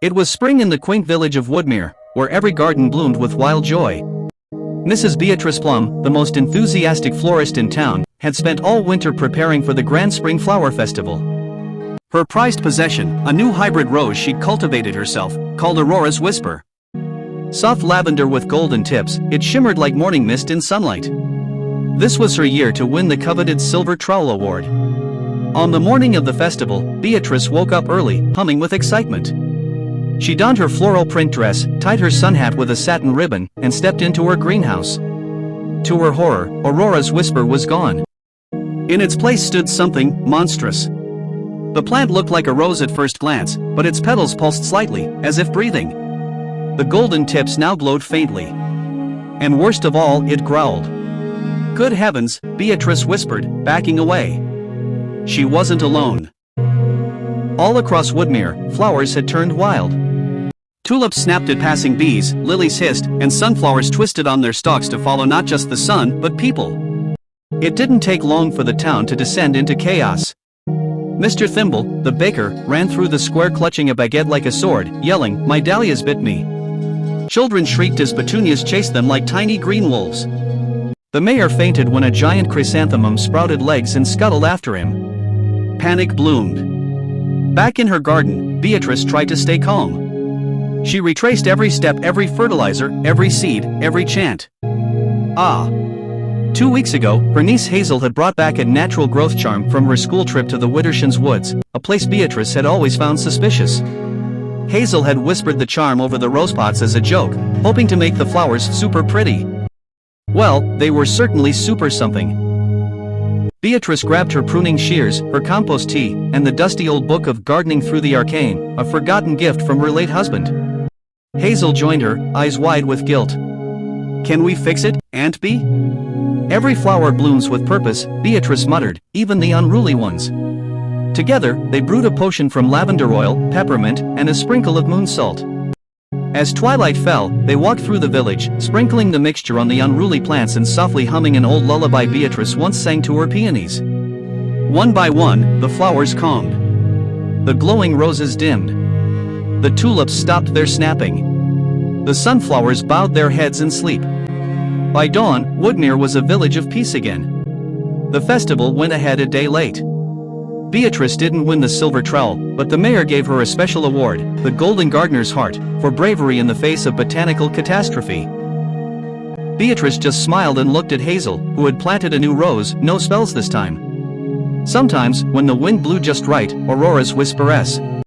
It was spring in the quaint village of Woodmere, where every garden bloomed with wild joy. Mrs. Beatrice Plum, the most enthusiastic florist in town, had spent all winter preparing for the grand spring flower festival. Her prized possession, a new hybrid rose she'd cultivated herself, called Aurora's Whisper. Soft lavender with golden tips, it shimmered like morning mist in sunlight. This was her year to win the coveted Silver Trowel Award. On the morning of the festival, Beatrice woke up early, humming with excitement. She donned her floral print dress, tied her sun hat with a satin ribbon, and stepped into her greenhouse. To her horror, Aurora's Whisper was gone. In its place stood something monstrous. The plant looked like a rose at first glance, but its petals pulsed slightly, as if breathing. The golden tips now glowed faintly. And worst of all, it growled. "Good heavens," Beatrice whispered, backing away. She wasn't alone. All across Woodmere, flowers had turned wild. Tulips snapped at passing bees, lilies hissed, and sunflowers twisted on their stalks to follow not just the sun, but people. It didn't take long for the town to descend into chaos. Mr. Thimble, the baker, ran through the square clutching a baguette like a sword, yelling, "My dahlias bit me." Children shrieked as petunias chased them like tiny green wolves. The mayor fainted when a giant chrysanthemum sprouted legs and scuttled after him. Panic bloomed. Back in her garden, Beatrice tried to stay calm. She retraced every step, every fertilizer, every seed, every chant. 2 weeks ago, her niece Hazel had brought back a natural growth charm from her school trip to the Wittershins Woods, a place Beatrice had always found suspicious. Hazel had whispered the charm over the rosepots as a joke, hoping to make the flowers super pretty. Well, they were certainly super something. Beatrice grabbed her pruning shears, her compost tea, and the dusty old book of Gardening Through the Arcane, a forgotten gift from her late husband. Hazel joined her, eyes wide with guilt. "Can we fix it, Aunt Bee?" "Every flower blooms with purpose," Beatrice muttered, "even the unruly ones." Together, they brewed a potion from lavender oil, peppermint, and a sprinkle of moon salt. As twilight fell, they walked through the village, sprinkling the mixture on the unruly plants and softly humming an old lullaby Beatrice once sang to her peonies. One by one, the flowers calmed. The glowing roses dimmed. The tulips stopped their snapping. The sunflowers bowed their heads in sleep. By dawn, Woodmere was a village of peace again. The festival went ahead a day late. Beatrice didn't win the silver trowel, but the mayor gave her a special award, the Golden Gardener's Heart, for bravery in the face of botanical catastrophe. Beatrice just smiled and looked at Hazel, who had planted a new rose, no spells this time. Sometimes, when the wind blew just right, Aurora's Whisper